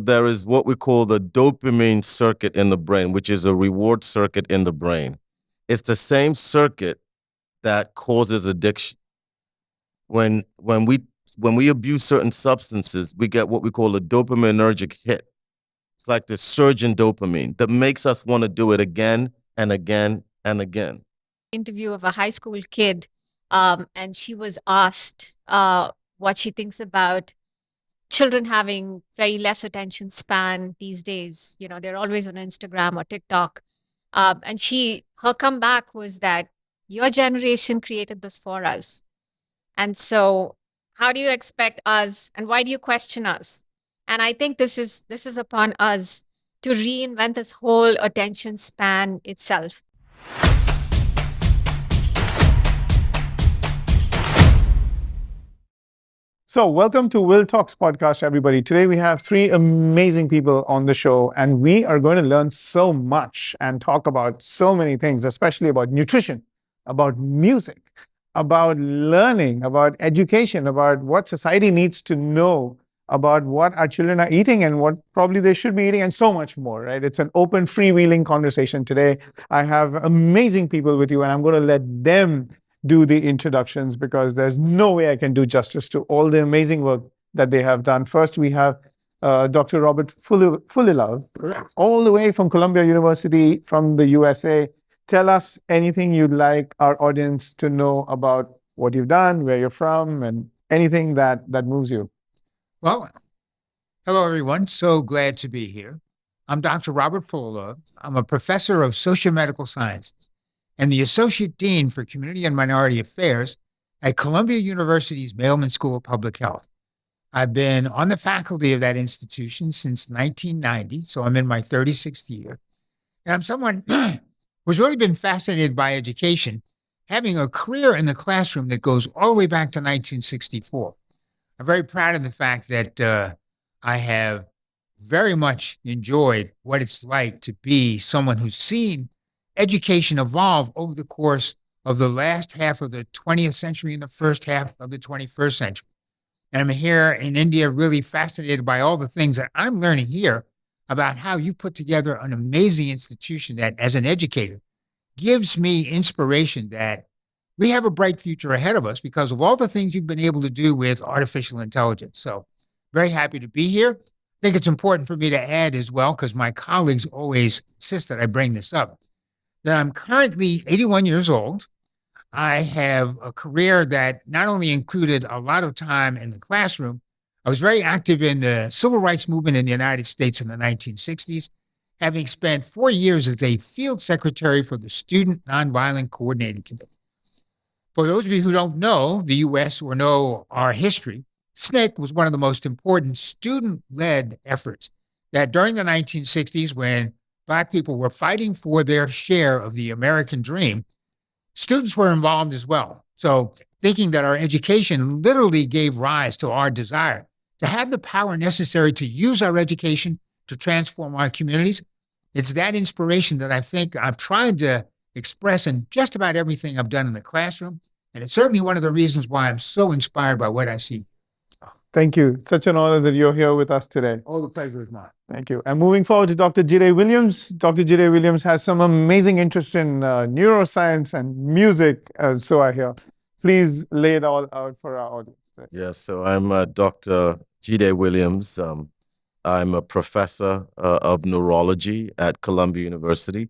there is what we call the dopamine circuit in the brain, which is a reward circuit in the brain. It's the same circuit that causes addiction. When we abuse certain substances, we get what we call a dopaminergic hit. It's like the surge in dopamine that makes us want to do it again and again and again. Interview of a high school kid, and she was asked what she thinks about children having very less attention span these days. They're always on Instagram or TikTok. And her comeback was that your generation created this for us. And so how do you expect us, and why do you question us? And I think this is upon us to reinvent this whole attention span itself. So welcome to Will Talks Podcast, everybody. Today we have three amazing people on the show, and we are going to learn so much and talk about so many things, especially about nutrition, about music, about learning, about education, about what society needs to know about what our children are eating and what probably they should be eating, and so much more, right? It's an open, freewheeling conversation today. I have amazing people with you, and I'm going to let them do the introductions because there's no way I can do justice to all the amazing work that they have done. First, we have Dr. Robert Fullilove, all the way from Columbia University from the USA. Tell us anything you'd like our audience to know about what you've done, where you're from, and anything that moves you. Well, hello, everyone. So glad to be here. I'm Dr. Robert Fullilove. I'm a professor of Socio-Medical Sciences and the Associate Dean for Community and Minority Affairs at Columbia University's Mailman School of Public Health. I've been on the faculty of that institution since 1990, so I'm in my 36th year. And I'm someone who's really been fascinated by education, having a career in the classroom that goes all the way back to 1964. I'm very proud of the fact that I have very much enjoyed what it's like to be someone who's seen education evolve over the course of the last half of the 20th century and the first half of the 21st century. And I'm here in India really fascinated by all the things that I'm learning here about how you put together an amazing institution that, as an educator, gives me inspiration that we have a bright future ahead of us because of all the things you've been able to do with artificial intelligence. So very happy to be here. I think it's important for me to add as well, because my colleagues always insist that I bring this up, that I'm currently 81 years old. I have a career that not only included a lot of time in the classroom, I was very active in the civil rights movement in the United States in the 1960s, having spent 4 years as a field secretary for the Student Nonviolent Coordinating Committee. For those of you who don't know the U.S. or know our history, SNCC was one of the most important student-led efforts that during the 1960s, when Black people were fighting for their share of the American dream, students were involved as well. So thinking that our education literally gave rise to our desire to have the power necessary to use our education to transform our communities, it's that inspiration that I think I've tried to express in just about everything I've done in the classroom. And it's certainly one of the reasons why I'm so inspired by what I see. Thank you. Such an honor that you're here with us today. Oh, the pleasure is mine. Thank you. And moving forward to Dr. Jide Williams. Dr. Jide Williams has some amazing interest in neuroscience and music, so I hear. Please lay it all out for our audience. Yes, so I'm Dr. Jide Williams. I'm a professor of neurology at Columbia University.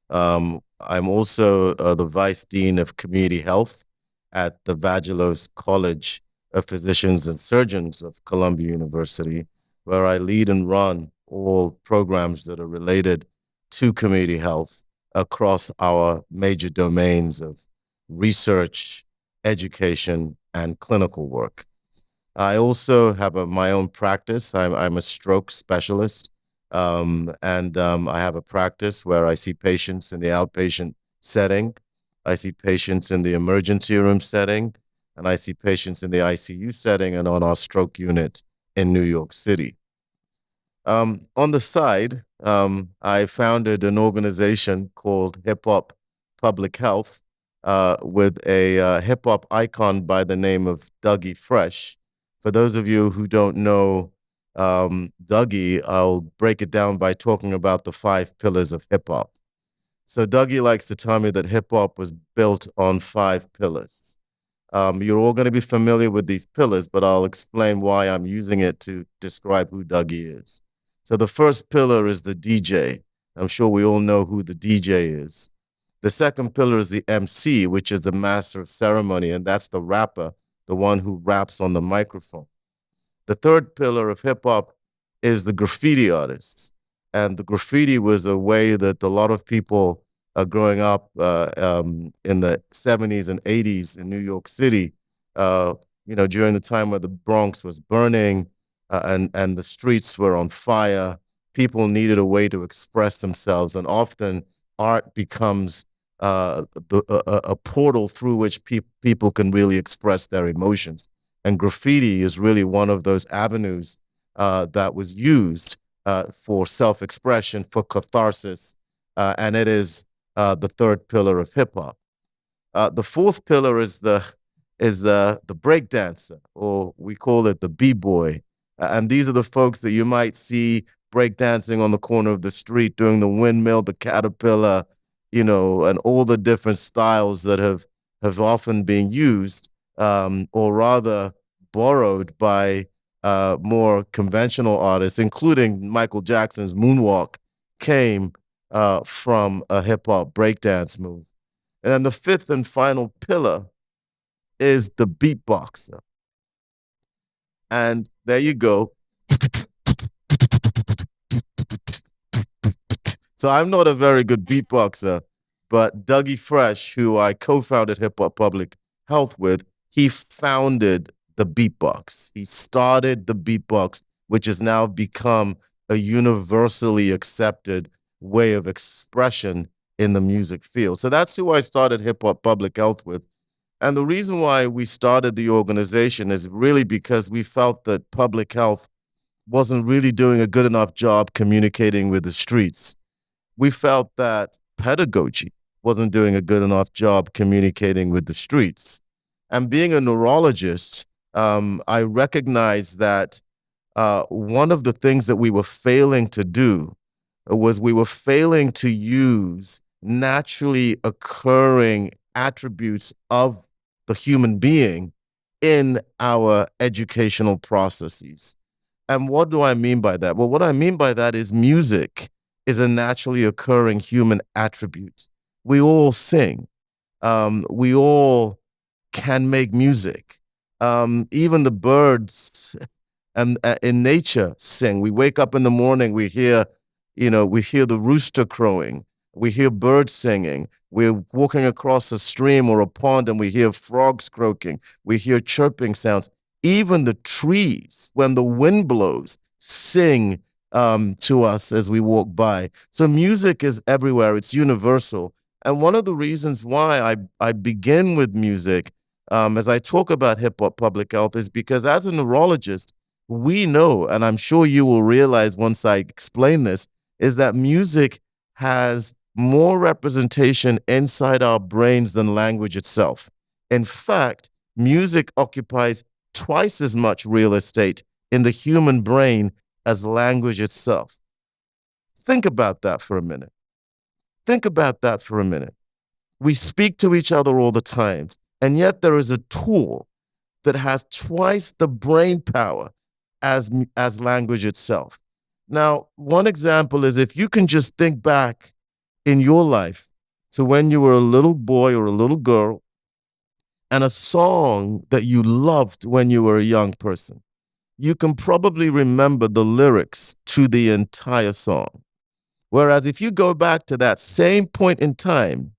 I'm also the Vice Dean of Community Health at the Vagelos College of Physicians and Surgeons of Columbia University, where I lead and run all programs that are related to community health across our major domains of research, education, and clinical work. I also have my own practice. I'm a stroke specialist, and I have a practice where I see patients in the outpatient setting. I see patients in the emergency room setting, and I see patients in the ICU setting and on our stroke unit in New York City. On the side, I founded an organization called Hip Hop Public Health with a hip hop icon by the name of Dougie Fresh. For those of you who don't know Dougie, I'll break it down by talking about the 5 pillars of hip hop. So Dougie likes to tell me that hip hop was built on 5 pillars. You're all going to be familiar with these pillars, but I'll explain why I'm using it to describe who Dougie is. So the first pillar is the DJ. I'm sure we all know who the DJ is. The second pillar is the MC, which is the master of ceremony, and that's the rapper, the one who raps on the microphone. The third pillar of hip hop is the graffiti artists. And the graffiti was a way that a lot of people growing up in the 70s and 80s in New York City, during the time where the Bronx was burning and the streets were on fire, people needed a way to express themselves. And often art becomes a portal through which people can really express their emotions. And graffiti is really one of those avenues that was used for self-expression, for catharsis, and it is the third pillar of hip hop. The fourth pillar is the break dancer, or we call it the b-boy, and these are the folks that you might see break dancing on the corner of the street, doing the windmill, the caterpillar, and all the different styles that have often been used, or rather borrowed by more conventional artists, including Michael Jackson's Moonwalk, came from a hip hop breakdance move. And then the fifth and final pillar is the beatboxer. And there you go. So I'm not a very good beatboxer, but Dougie Fresh, who I co-founded Hip Hop Public Health with, he founded the beatbox. He started the beatbox, which has now become a universally accepted way of expression in the music field. So that's who I started Hip Hop Public Health with. And the reason why we started the organization is really because we felt that public health wasn't really doing a good enough job communicating with the streets. We felt that pedagogy wasn't doing a good enough job communicating with the streets. And being a neurologist, I recognized that one of the things that we were failing to do was we were failing to use naturally occurring attributes of the human being in our educational processes. And what do I mean by that? Well, what I mean by that is music is a naturally occurring human attribute. We all sing. We all can make music. Even the birds and in nature sing. We wake up in the morning, we hear the rooster crowing. We hear birds singing. We're walking across a stream or a pond and we hear frogs croaking. We hear chirping sounds. Even the trees, when the wind blows, sing to us as we walk by. So music is everywhere. It's universal. And one of the reasons why I begin with music as I talk about hip hop public health is because as a neurologist, we know, and I'm sure you will realize once I explain this, is that music has more representation inside our brains than language itself. In fact, music occupies twice as much real estate in the human brain as language itself. Think about that for a minute. Think about that for a minute. We speak to each other all the time, and yet there is a tool that has twice the brain power as language itself. Now, one example is if you can just think back in your life to when you were a little boy or a little girl and a song that you loved when you were a young person, you can probably remember the lyrics to the entire song. Whereas if you go back to that same point in time,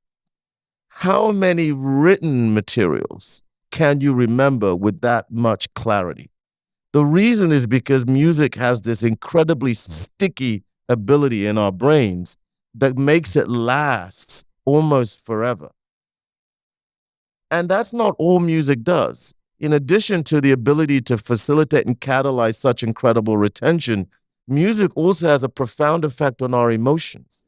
how many written materials can you remember with that much clarity? The reason is because music has this incredibly sticky ability in our brains that makes it last almost forever. And that's not all music does. In addition to the ability to facilitate and catalyze such incredible retention, music also has a profound effect on our emotions.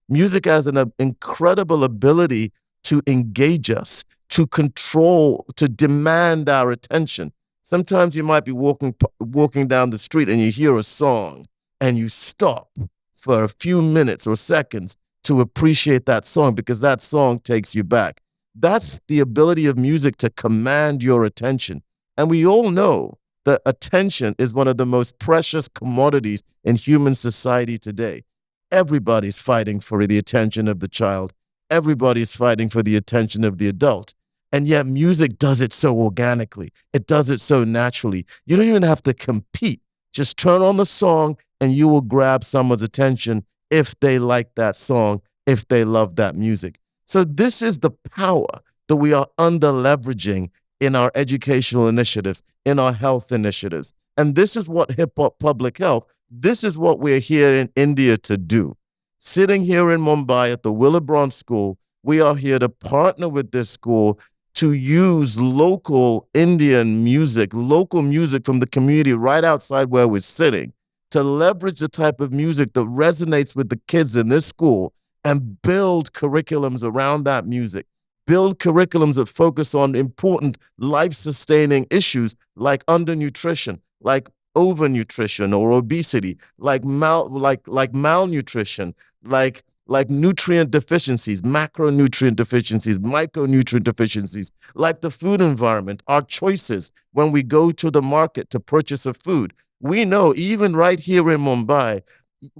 Music has an incredible ability to engage us, to control, to demand our attention. Sometimes you might be walking down the street and you hear a song and you stop for a few minutes or seconds to appreciate that song because that song takes you back. That's the ability of music to command your attention. And we all know that attention is one of the most precious commodities in human society today. Everybody's fighting for the attention of the child. Everybody's fighting for the attention of the adult. And yet music does it so organically. It does it so naturally. You don't even have to compete. Just turn on the song and you will grab someone's attention if they like that song, if they love that music. So this is the power that we are under leveraging in our educational initiatives, in our health initiatives. And this is what Hip Hop Public Health, this is what we're here in India to do. Sitting here in Mumbai at the Willibron School, we are here to partner with this school to use local Indian music, local music from the community right outside where we're sitting, to leverage the type of music that resonates with the kids in this school and build curriculums around that music. Build curriculums that focus on important life-sustaining issues like undernutrition, like overnutrition or obesity, like malnutrition, like nutrient deficiencies, macronutrient deficiencies, micronutrient deficiencies, like the food environment, our choices when we go to the market to purchase a food. We know even right here in Mumbai,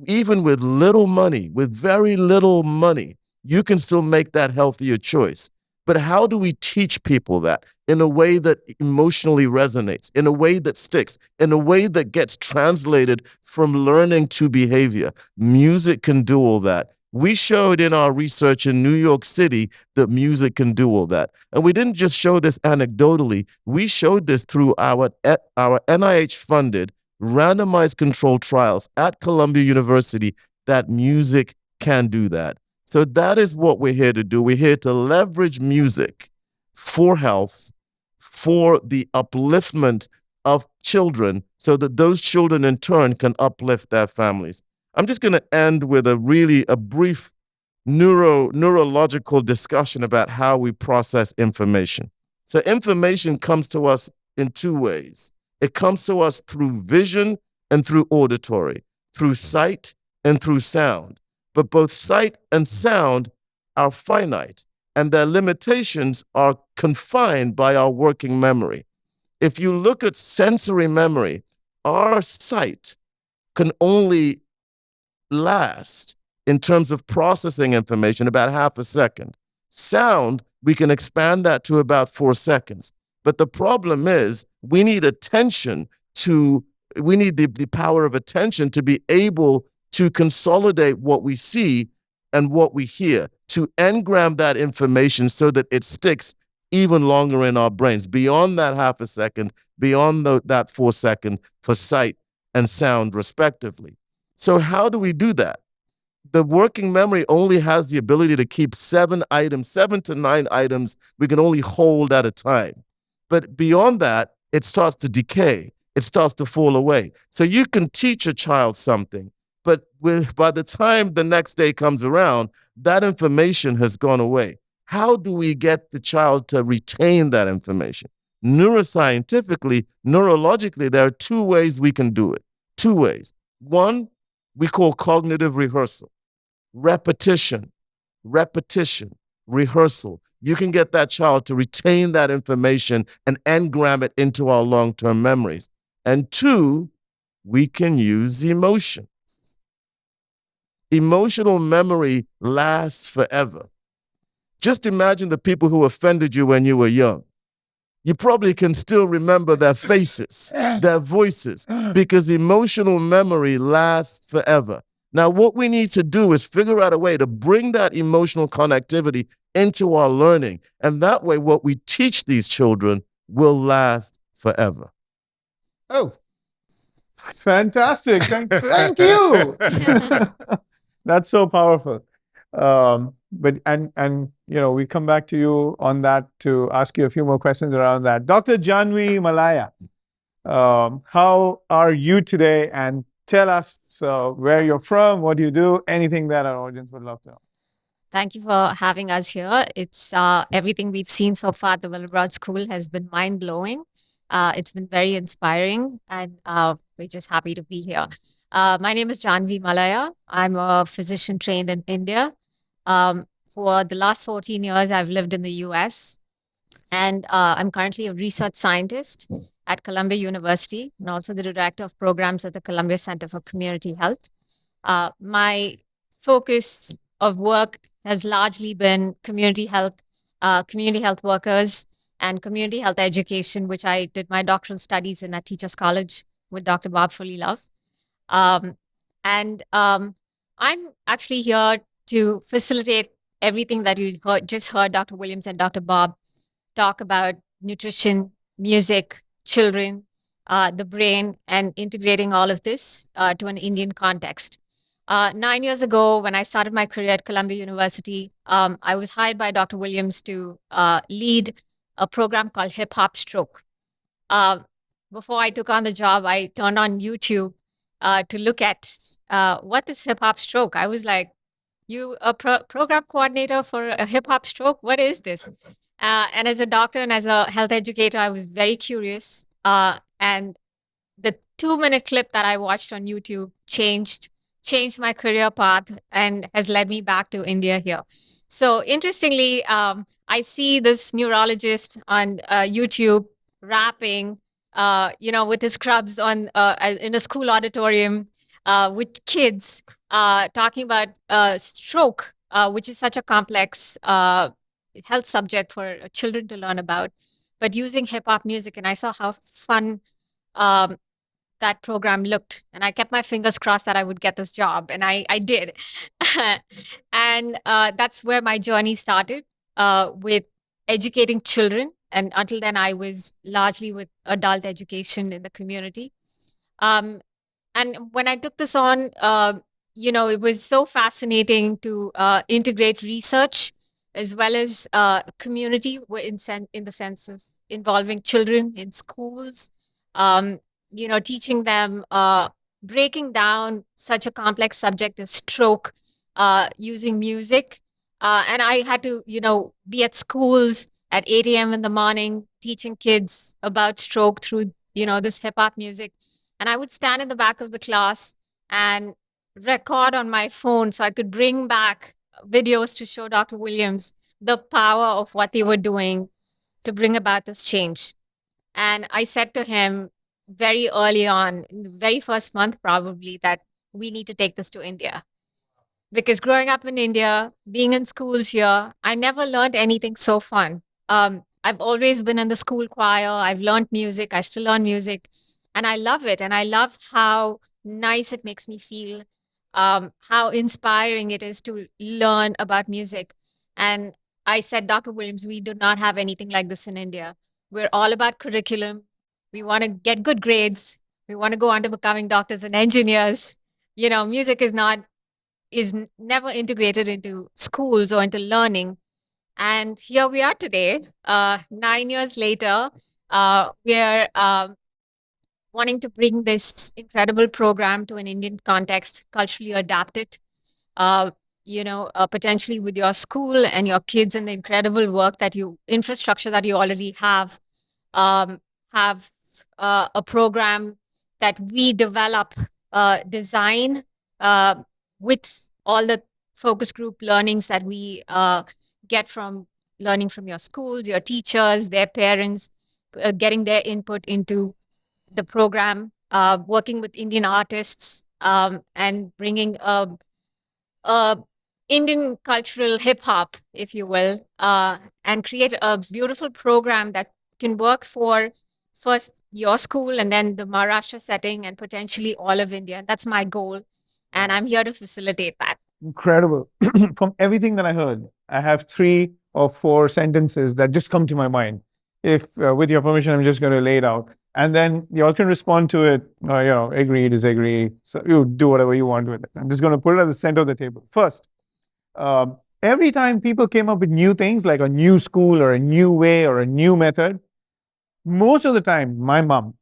even with little money, with very little money, you can still make that healthier choice. But how do we teach people that in a way that emotionally resonates, in a way that sticks, in a way that gets translated from learning to behavior? Music can do all that. We showed in our research in New York City that music can do all that. And we didn't just show this anecdotally. We showed this through our NIH-funded randomized controlled trials at Columbia University that music can do that. So that is what we're here to do. We're here to leverage music for health, for the upliftment of children, so that those children in turn can uplift their families. I'm just going to end with a brief neurological discussion about how we process information. So information comes to us in two ways. It comes to us through vision and through auditory, through sight and through sound. But both sight and sound are finite, and their limitations are confined by our working memory. If you look at sensory memory, our sight can only last in terms of processing information about half a second. Sound, we can expand that to about 4 seconds. But the problem is we need attention we need the power of attention to be able to consolidate what we see and what we hear, to engram that information so that it sticks even longer in our brains, beyond that half a second, beyond that 4 second for sight and sound, respectively. So how do we do that? The working memory only has the ability to keep 7 to 9 items we can only hold at a time. But beyond that, it starts to decay. It starts to fall away. So you can teach a child something, but by the time the next day comes around, that information has gone away. How do we get the child to retain that information? Neuroscientifically, neurologically, there are 2 ways we can do it. 2 ways. One, we call cognitive rehearsal. Repetition, rehearsal. You can get that child to retain that information and engram it into our long-term memories. And 2, we can use emotion. Emotional memory lasts forever. Just imagine the people who offended you when you were young. You probably can still remember their faces, their voices, because emotional memory lasts forever. Now, what we need to do is figure out a way to bring that emotional connectivity into our learning. And that way, what we teach these children will last forever. Oh, fantastic. Thank you. That's so powerful. But we come back to you on that to ask you a few more questions around that. Dr. Janvi Malaya, how are you today? And tell us where you're from, what you do, anything that our audience would love to know. Thank you for having us here. It's everything we've seen so far at the Willibron School has been mind-blowing. It's been very inspiring, and we're just happy to be here. My name is Janvi Malaya. I'm a physician trained in India. For the last 14 years, I've lived in the US, and I'm currently a research scientist at Columbia University and also the director of programs at the Columbia Center for Community Health. My focus of work has largely been community health workers, and community health education, which I did my doctoral studies in at Teachers College with Dr. Bob Fullilove. Um, and I'm actually here to facilitate everything that just heard Dr. Williams and Dr. Bob talk about: nutrition, music, children, the brain, and integrating all of this to an Indian context. 9 years ago, when I started my career at Columbia University, I was hired by Dr. Williams to lead a program called Hip Hop Stroke. Uh, Before I took on the job, I turned on YouTube to look at what is hip hop stroke. I was like, "You a program coordinator for a hip hop stroke? What is this?" And as a doctor and as a health educator, I was very curious. And the 2-minute clip that I watched on YouTube changed my career path and has led me back to India here. So interestingly, I see this neurologist on YouTube rapping, with his scrubs on in a school auditorium with kids talking about stroke, which is such a complex health subject for children to learn about, but using hip hop music. And I saw how fun um, that program looked. And I kept my fingers crossed that I would get this job. And I did. And that's where my journey started with educating children. And until then, I was largely with adult education in the community. Um, and when I took this on, it was so fascinating to integrate research as well as community in the sense of involving children in schools, um, teaching them, breaking down such a complex subject as stroke using music. And I had to, be at schools at 8 a.m. in the morning, teaching kids about stroke through, this hip hop music. And I would stand in the back of the class and record on my phone so I could bring back videos to show Dr. Williams the power of what they were doing to bring about this change. And I said to him very early on, in the very first month probably, that we need to take this to India. Because growing up in India, being in schools here, I never learned anything so fun. I've always been in the school choir. I've learned music. I still learn music. And I love it. And I love how nice it makes me feel, how inspiring it is to learn about music. And I said, Dr. Williams, we do not have anything like this in India. We're all about curriculum. We want to get good grades. We want to go on to becoming doctors and engineers. Music is never integrated into schools or into learning. And here we are today, 9 years later. We're wanting to bring this incredible program to an Indian context, culturally adapt it, potentially with your school and your kids, and the incredible infrastructure that you already have a program that we develop, design with all the focus group learnings that we get from learning from your schools, your teachers, their parents, getting their input into the program, working with Indian artists, and bringing Indian cultural hip hop, if you will, and create a beautiful program that can work for first your school and then the Maharashtra setting and potentially all of India. That's my goal. And I'm here to facilitate that. Incredible. From everything that I heard, I have 3 or 4 sentences that just come to my mind. If, with your permission, I'm just going to lay it out. And then you all can respond to it, agree, disagree. So you do whatever you want with it. I'm just going to put it at the center of the table. First, every time people came up with new things, like a new school or a new way or a new method, most of the time, my mom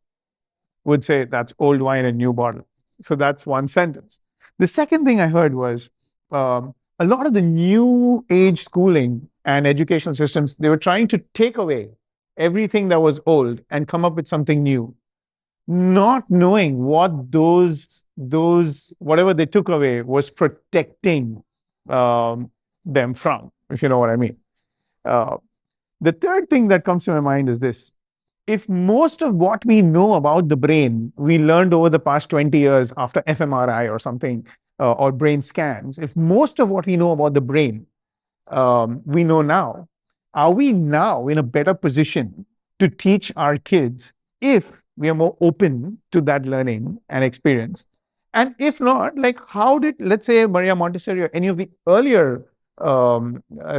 would say, that's old wine in new bottle. So that's one sentence. The second thing I heard was a lot of the new age schooling and educational systems, they were trying to take away everything that was old and come up with something new, not knowing what those whatever they took away was protecting them from, if you know what I mean. Uh, the third thing that comes to my mind is this. If most of what we know about the brain we learned over the past 20 years after fMRI or something, or brain scans, if most of what we know about the brain we know now, are we now in a better position to teach our kids if we are more open to that learning and experience? And if not, like how did, let's say, Maria Montessori or any of the earlier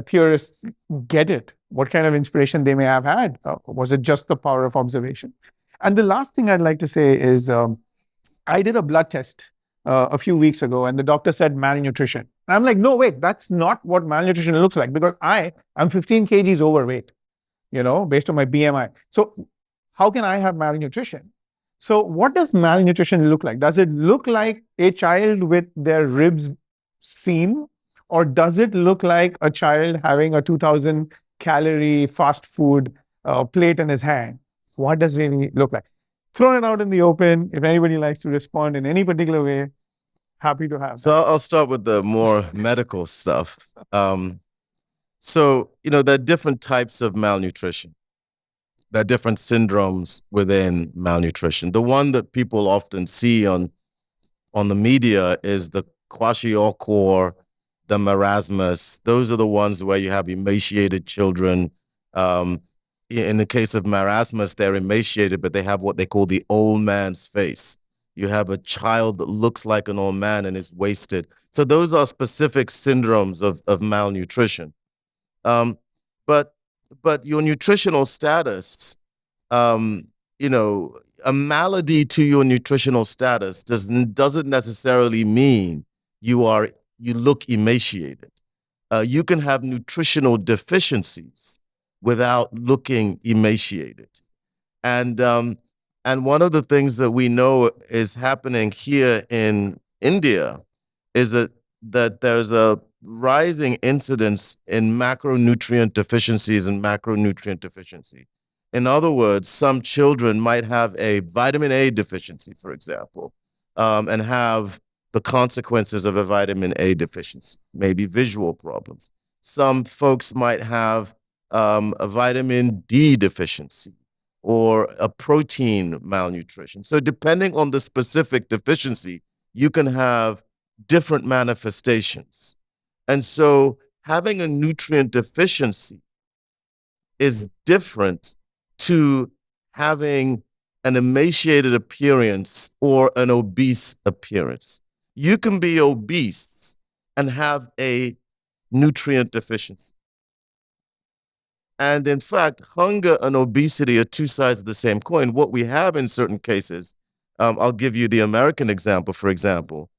theorists get it? What kind of inspiration they may have had? Was it just the power of observation? And the last thing I'd like to say is I did a blood test a few weeks ago, and the doctor said malnutrition. I'm like, no, wait, that's not what malnutrition looks like, because I'm 15 kgs overweight, based on my BMI. So how can I have malnutrition? So what does malnutrition look like? Does it look like a child with their ribs seen, or does it look like a child having a 2,000 calorie fast food plate in his hand? What does it really look like? Throw it out in the open. If anybody likes to respond in any particular way, happy to have. So I'll start with the more medical stuff. So, there are different types of malnutrition. There are different syndromes within malnutrition. The one that people often see on the media is the kwashiorkor, the marasmus. Those are the ones where you have emaciated children. In the case of marasmus, they're emaciated, but they have what they call the old man's face. You have a child that looks like an old man and is wasted. So those are specific syndromes of malnutrition. But your nutritional status, a malady to your nutritional status doesn't necessarily mean you look emaciated. You can have nutritional deficiencies without looking emaciated. And one of the things that we know is happening here in India is that there's a rising incidence in macronutrient deficiencies and macronutrient deficiency. In other words, some children might have a vitamin A deficiency, for example, and have the consequences of a vitamin A deficiency, maybe visual problems. Some folks might have a vitamin D deficiency or a protein malnutrition. So depending on the specific deficiency, you can have different manifestations. And so having a nutrient deficiency is different to having an emaciated appearance or an obese appearance. You can be obese and have a nutrient deficiency. And in fact, hunger and obesity are two sides of the same coin. What we have in certain cases, I'll give you the American example, for example,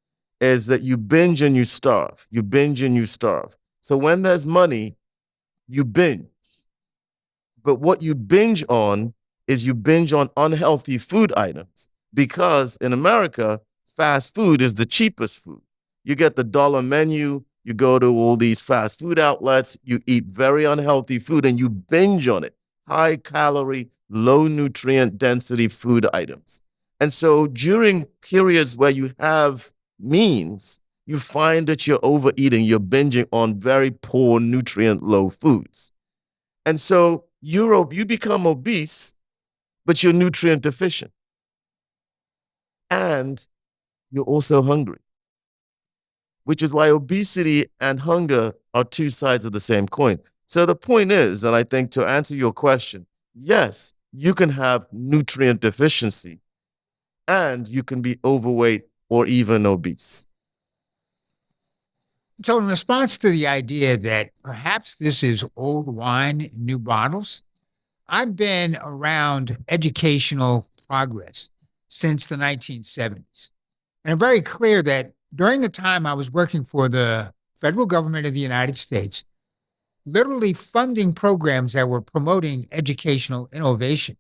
is that you binge and you starve. You binge and you starve. So when there's money, you binge. But what you binge on is you binge on unhealthy food items, because in America, fast food is the cheapest food. You get the dollar menu, you go to all these fast food outlets, you eat very unhealthy food and you binge on it. High calorie, low nutrient density food items. And so during periods where you have means, you find that you're overeating, you're binging on very poor nutrient low foods. And so you become obese, but you're nutrient deficient. And you're also hungry, which is why obesity and hunger are two sides of the same coin. So the point is, and I think to answer your question, yes, you can have nutrient deficiency and you can be overweight or even obese. So in response to the idea that perhaps this is old wine in new bottles, I've been around educational progress since the 1970s. And I'm very clear that during the time I was working for the federal government of the United States, literally funding programs that were promoting educational innovation,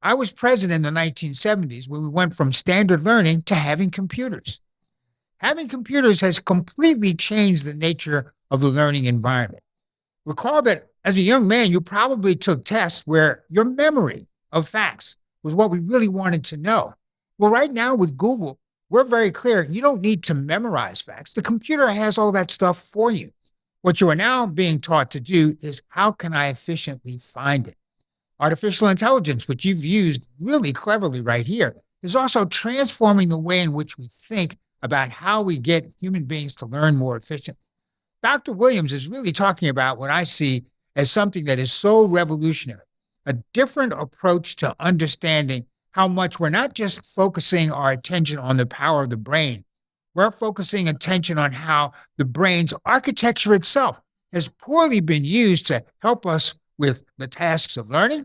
I was present in the 1970s when we went from standard learning to having computers. Having computers has completely changed the nature of the learning environment. Recall that As a young man, you probably took tests where your memory of facts was what we really wanted to know. Well, right now with Google, we're very clear. You don't need to memorize facts. The computer has all that stuff for you. What you are now being taught to do is how can I efficiently find it? Artificial intelligence, which you've used really cleverly right here, is also transforming the way in which we think about how we get human beings to learn more efficiently. Dr. Williams is really talking about what I see as something that is so revolutionary, a different approach to understanding how much we're not just focusing our attention on the power of the brain, we're focusing attention on how the brain's architecture itself has poorly been used to help us with the tasks of learning,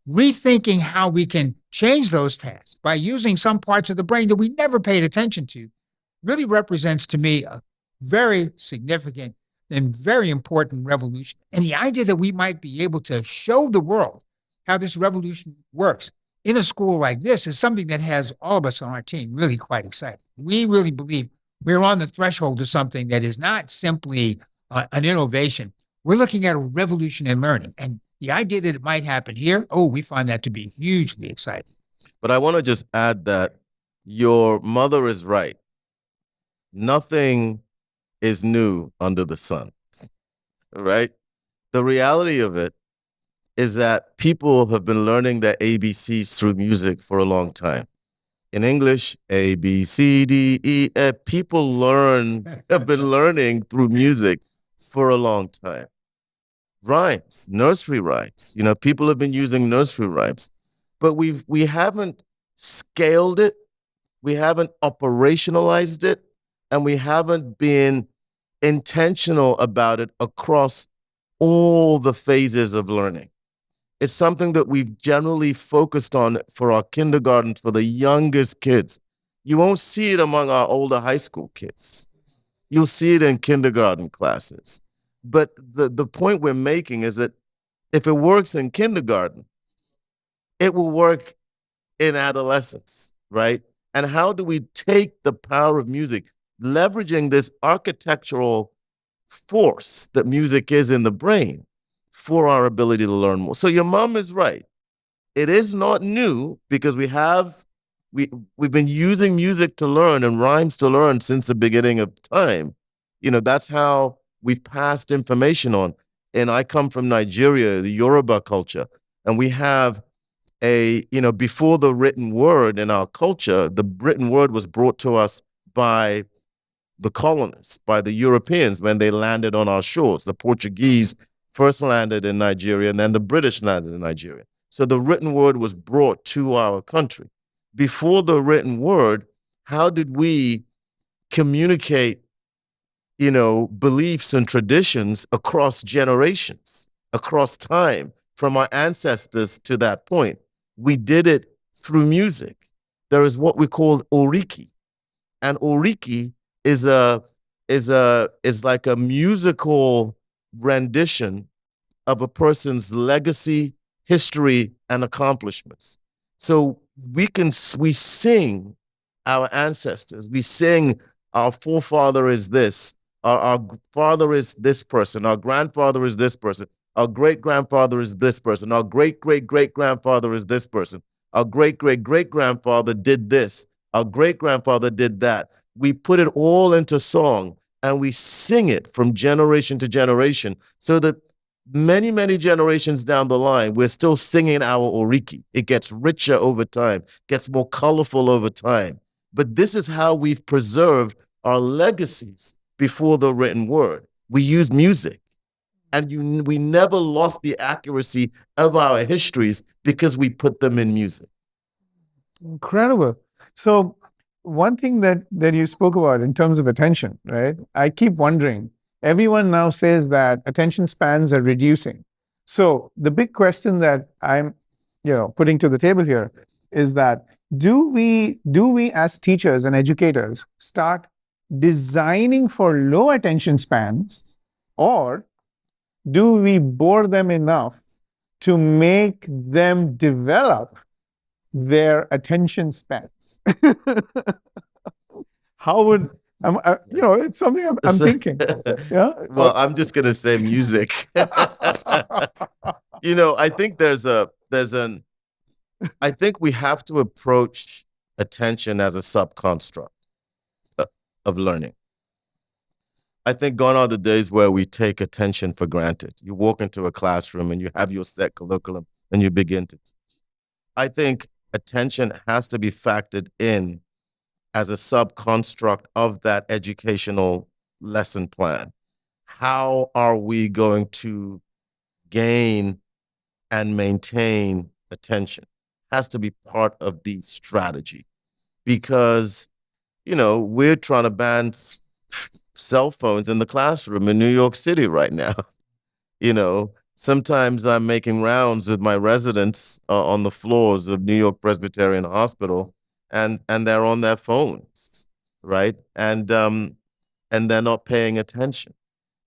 rethinking how we can change those tasks by using some parts of the brain that we never paid attention to, really represents to me a very significant and very important revolution. And the idea that we might be able to show the world how this revolution works in a school like this is something that has all of us on our team really quite excited. We really believe we're on the threshold of something that is not simply an innovation. We're looking at a revolution in learning. And the idea that it might happen here, we find that to be hugely exciting. But I want to just add that your mother is right. Nothing is new under the sun, right? The reality of it is that people have been learning their ABCs through music for a long time. In English, A, B, C, D, E, F. People have been learning through music for a long time. Rhymes, nursery rhymes. People have been using nursery rhymes, but we haven't scaled it, we haven't operationalized it, and we haven't been intentional about it across all the phases of learning. It's something that we've generally focused on for our kindergarten, for the youngest kids. You won't see it among our older high school kids. You'll see it in kindergarten classes. But the point we're making is that if it works in kindergarten, it will work in adolescence, right? And how do we take the power of music, leveraging this architectural force that music is in the brain for our ability to learn more? So your mom is right. It is not new because we've been using music to learn and rhymes to learn since the beginning of time. That's how we've passed information on. And I come from Nigeria, the Yoruba culture, and we have before the written word in our culture, the written word was brought to us by the colonists, by the Europeans when they landed on our shores. The Portuguese first landed in Nigeria, and then the British landed in Nigeria. So the written word was brought to our country. Before the written word, how did we communicate, beliefs and traditions across generations, across time, from our ancestors to that point? We did it through music. There is what we call oriki, and oriki is like a musical rendition of a person's legacy, history, and accomplishments. So we sing our ancestors. We sing our forefather is this, our father is this person, our grandfather is this person, our great-grandfather is this person, our great-great-great-grandfather is this person, our great-great-great-grandfather did this, our great-grandfather did that. We put it all into song and we sing it from generation to generation so that many, many generations down the line, we're still singing our oriki. It gets richer over time, gets more colorful over time. But this is how we've preserved our legacies before the written word. We use music, and we never lost the accuracy of our histories because we put them in music. Incredible. So one thing that you spoke about in terms of attention, right? I keep wondering, everyone now says that attention spans are reducing. So the big question that I'm, putting to the table here is that do we as teachers and educators start designing for low attention spans, or do we bore them enough to make them develop their attention spans? How would it's something I'm thinking. Yeah. Well, I'm just gonna say music. I think I think we have to approach attention as a subconstruct uh, of learning. I think gone are the days where we take attention for granted. You walk into a classroom and you have your set curriculum and you begin to teach. I think attention has to be factored in as a subconstruct of that educational lesson plan. How are we going to gain and maintain attention? Has to be part of the strategy because, we're trying to ban cell phones in the classroom in New York City right now. Sometimes I'm making rounds with my residents on the floors of New York Presbyterian Hospital, and they're on their phones, right? And they're not paying attention.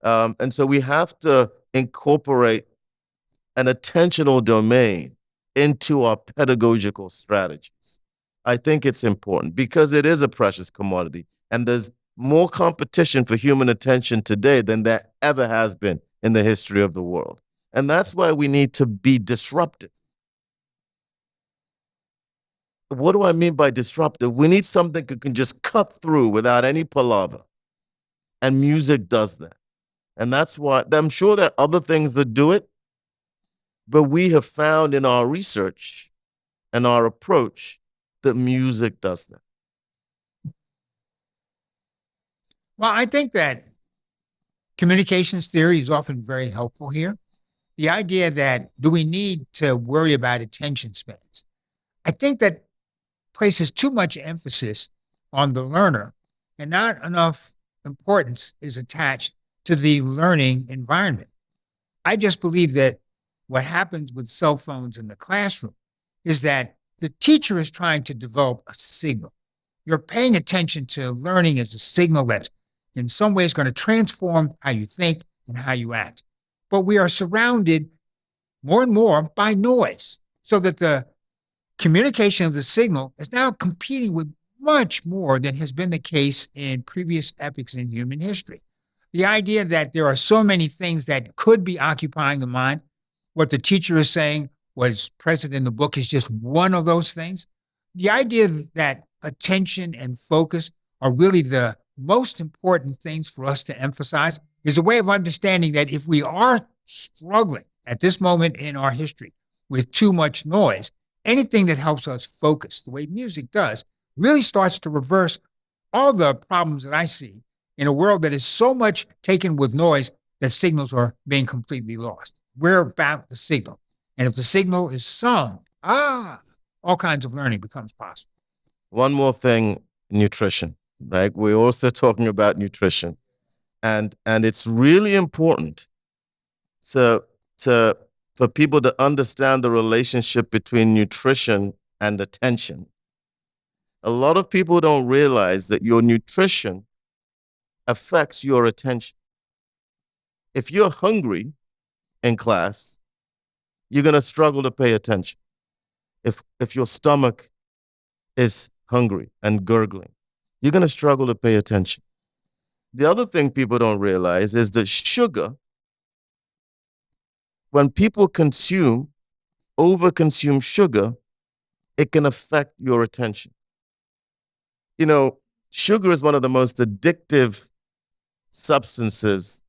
And so we have to incorporate an attentional domain into our pedagogical strategies. I think it's important because it is a precious commodity, and there's more competition for human attention today than there ever has been in the history of the world. And that's why we need to be disruptive. What do I mean by disruptive? We need something that can just cut through without any palaver. And music does that. And that's why I'm sure there are other things that do it, but we have found in our research and our approach that music does that. Well, I think that communications theory is often very helpful here. The idea that do we need to worry about attention spans? I think that places too much emphasis on the learner and not enough importance is attached to the learning environment. I just believe that what happens with cell phones in the classroom is that the teacher is trying to develop a signal. You're paying attention to learning as a signal that's in some ways going to transform how you think and how you act. But we are surrounded more and more by noise, so that the communication of the signal is now competing with much more than has been the case in previous epochs in human history. The idea that there are so many things that could be occupying the mind, what the teacher is saying, what is present in the book is just one of those things. The idea that attention and focus are really the most important things for us to emphasize is a way of understanding that if we are struggling at this moment in our history with too much noise, anything that helps us focus the way music does really starts to reverse all the problems that I see in a world that is so much taken with noise that signals are being completely lost. We're about the signal. And if the signal is sung, all kinds of learning becomes possible. One more thing, nutrition, right? We're also talking about nutrition. And it's really important for people to understand the relationship between nutrition and attention. A lot of people don't realize that your nutrition affects your attention. If you're hungry in class, you're going to struggle to pay attention. If your stomach is hungry and gurgling, you're going to struggle to pay attention. The other thing people don't realize is that sugar, when people overconsume sugar, it can affect your attention. Sugar is one of the most addictive substances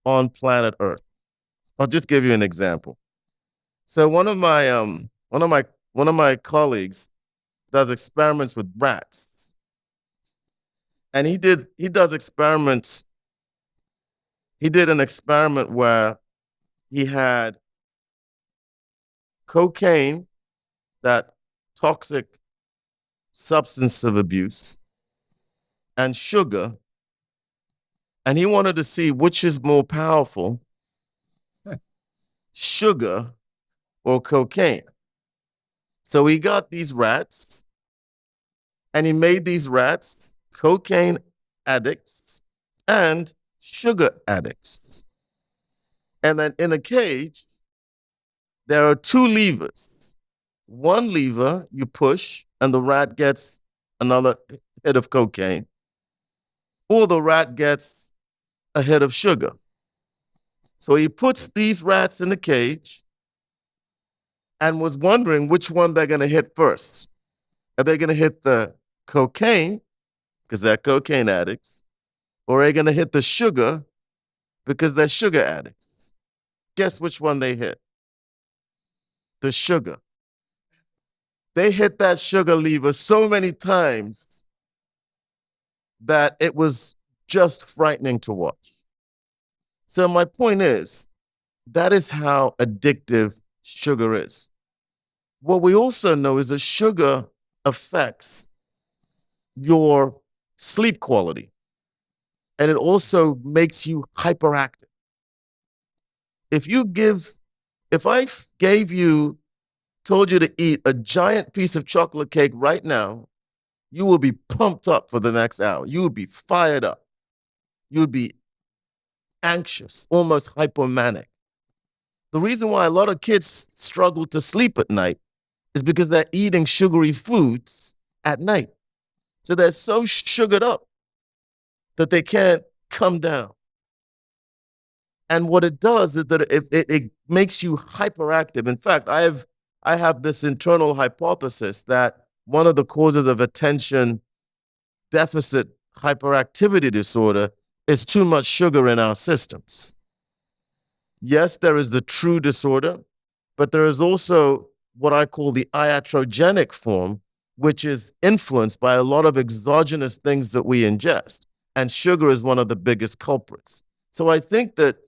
on planet Earth. I'll just give you an example. So one of my colleagues does experiments with rats. And he does experiments. He did an experiment where he had cocaine, that toxic substance of abuse, and sugar. And he wanted to see which is more powerful, sugar or cocaine. So he got these rats and he made these rats cocaine addicts and sugar addicts. And then in a cage, there are two levers. One lever you push and the rat gets another hit of cocaine, or the rat gets a hit of sugar. So he puts these rats in the cage and was wondering which one they're going to hit first. Are they going to hit the cocaine, because they're cocaine addicts, or are they going to hit the sugar, because they're sugar addicts? Guess which one they hit? The sugar. They hit that sugar lever so many times that it was just frightening to watch. So my point is, that is how addictive sugar is. What we also know is that sugar affects your sleep quality, and it also makes you hyperactive. If I told you to eat a giant piece of chocolate cake right now, you will be pumped up for the next hour. You would be fired up. You would be anxious, almost hypomanic. The reason why a lot of kids struggle to sleep at night is because they're eating sugary foods at night. So they're so sugared up that they can't come down. And what it does is that it makes you hyperactive. In fact, I have this internal hypothesis that one of the causes of attention deficit hyperactivity disorder is too much sugar in our systems. Yes, there is the true disorder, but there is also what I call the iatrogenic form, which is influenced by a lot of exogenous things that we ingest. And sugar is one of the biggest culprits. So I think that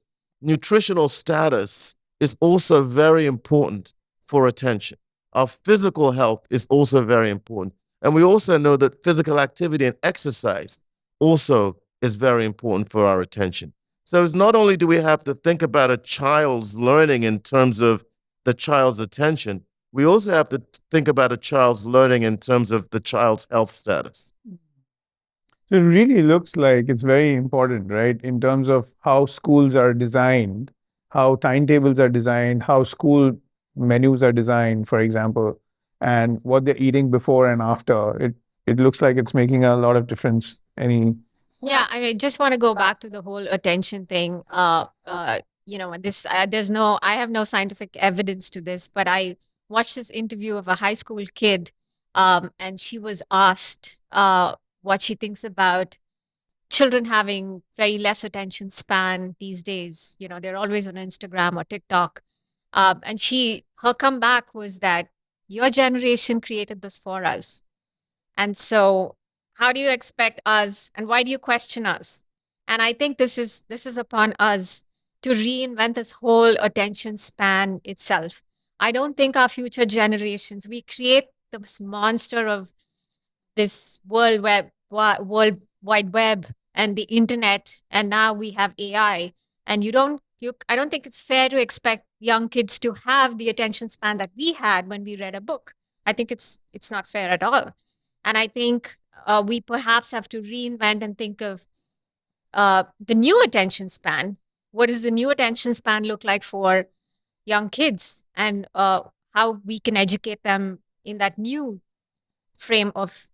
nutritional status is also very important for attention. Our physical health is also very important. And we also know that physical activity and exercise also is very important for our attention. So it's not only do we have to think about a child's learning in terms of the child's attention, we also have to think about a child's learning in terms of the child's health status. So it really looks like it's very important, right? In terms of how schools are designed, how timetables are designed, how school menus are designed, for example, and what they're eating before and after. It looks like it's making a lot of difference. Yeah, I just want to go back to the whole attention thing. I have no scientific evidence to this, but I watched this interview of a high school kid, and she was asked what she thinks about children having very less attention span these days. They're always on Instagram or TikTok. And her comeback was that your generation created this for us. And so how do you expect us, and why do you question us? And I think this is upon us to reinvent this whole attention span itself. I don't think our future generations, we create this monster of this world wide web and the internet, and now we have AI. And I don't think it's fair to expect young kids to have the attention span that we had when we read a book. I think it's not fair at all. And I think we perhaps have to reinvent and think of the new attention span. What does the new attention span look like for young kids, and how we can educate them in that new frame of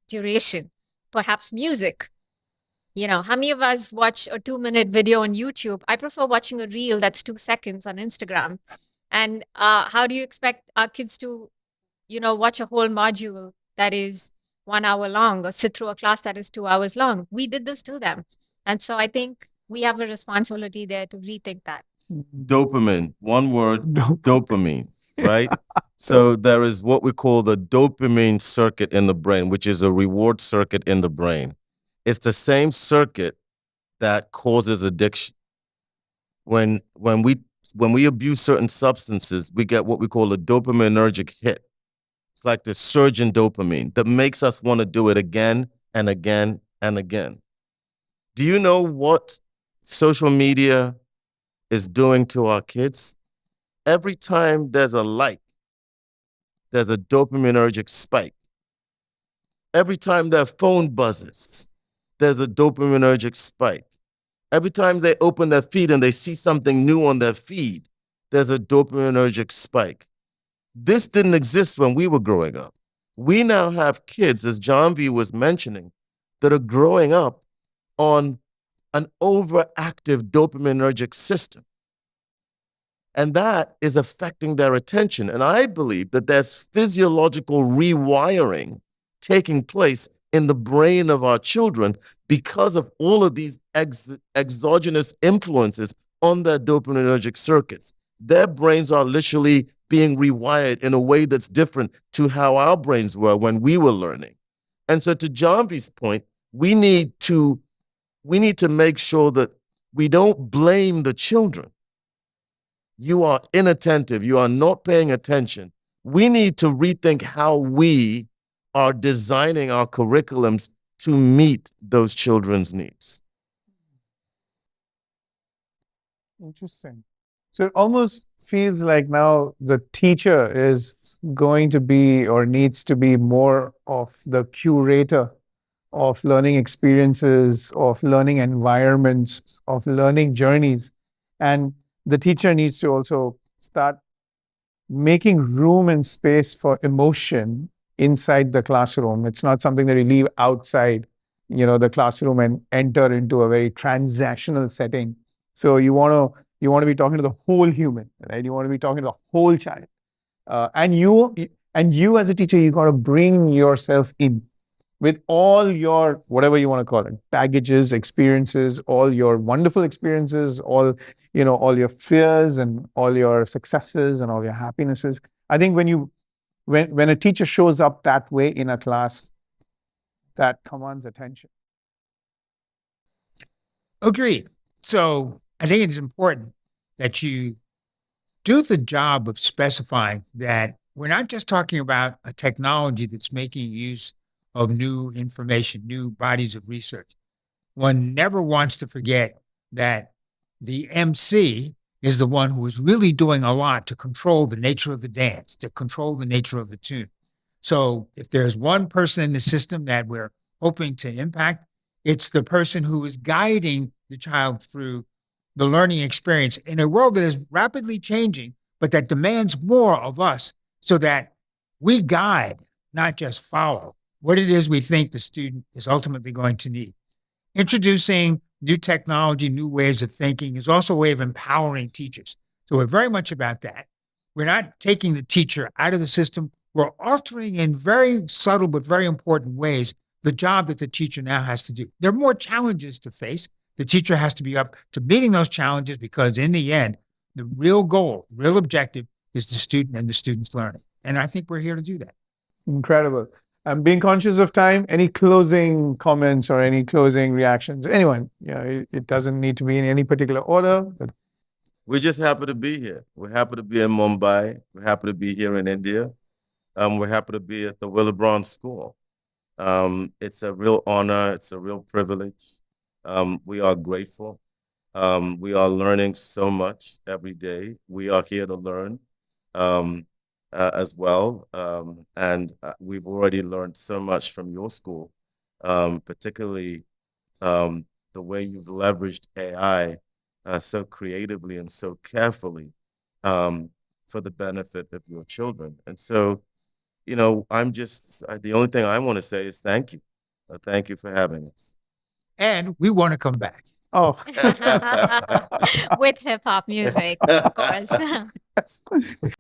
duration? Perhaps music. How many of us watch a 2-minute video on YouTube? I prefer watching a reel that's 2 seconds on Instagram. And how do you expect our kids to, watch a whole module that is 1 hour long, or sit through a class that is 2 hours long? We did this to them. And so I think we have a responsibility there to rethink that. Dopamine, one word, dopamine, right? So there is what we call the dopamine circuit in the brain, which is a reward circuit in the brain. It's the same circuit that causes addiction. When we abuse certain substances, we get what we call a dopaminergic hit. It's like the surge in dopamine that makes us want to do it again and again and again. Do you know what social media is doing to our kids? Every time there's a like, there's a dopaminergic spike. Every time their phone buzzes, there's a dopaminergic spike. Every time they open their feed and they see something new on their feed, there's a dopaminergic spike. This didn't exist when we were growing up. We now have kids, as John V was mentioning, that are growing up on an overactive dopaminergic system. And that is affecting their attention. And I believe that there's physiological rewiring taking place in the brain of our children because of all of these exogenous influences on their dopaminergic circuits. Their brains are literally being rewired in a way that's different to how our brains were when we were learning. And so to Janvi's point, we need to make sure that we don't blame the children. You are inattentive. You are not paying attention. We need to rethink how we are designing our curriculums to meet those children's needs. Interesting. So it almost feels like now the teacher is going to be or needs to be more of the curator of learning experiences, of learning environments, of learning journeys. And the teacher needs to also start making room and space for emotion inside the classroom. It's not something that you leave outside, the classroom and enter into a very transactional setting. So you want to be talking to the whole human, right? You want to be talking to the whole child. And you as a teacher, you got to bring yourself in with all your, whatever you want to call it, baggages, experiences, all your wonderful experiences, all your fears and all your successes and all your happinesses. I think when a teacher shows up that way in a class, that commands attention. Agreed. So I think it's important that you do the job of specifying that we're not just talking about a technology that's making use of new information, new bodies of research. One never wants to forget that the MC is the one who is really doing a lot to control the nature of the dance, to control the nature of the tune. So if there's one person in the system that we're hoping to impact, it's the person who is guiding the child through the learning experience in a world that is rapidly changing, but that demands more of us so that we guide, not just follow, what it is we think the student is ultimately going to need. Introducing new technology, new ways of thinking is also a way of empowering teachers. So we're very much about that. We're not taking the teacher out of the system. We're altering in very subtle but very important ways the job that the teacher now has to do. There are more challenges to face. The teacher has to be up to meeting those challenges because in the end, the real goal, the real objective is the student and the student's learning. And I think we're here to do that. Incredible. Being conscious of time, any closing comments or any closing reactions? Anyone? It doesn't need to be in any particular order. But We're just happy to be here. We're happy to be in Mumbai. We're happy to be here in India. We're happy to be at the Willibrand School. It's a real honor. It's a real privilege. We are grateful. We are learning so much every day. We are here to learn as well. And we've already learned so much from your school, particularly the way you've leveraged AI so creatively and so carefully for the benefit of your children. And so, the only thing I want to say is thank you. Thank you for having us. And we want to come back. oh, With hip hop music, of course.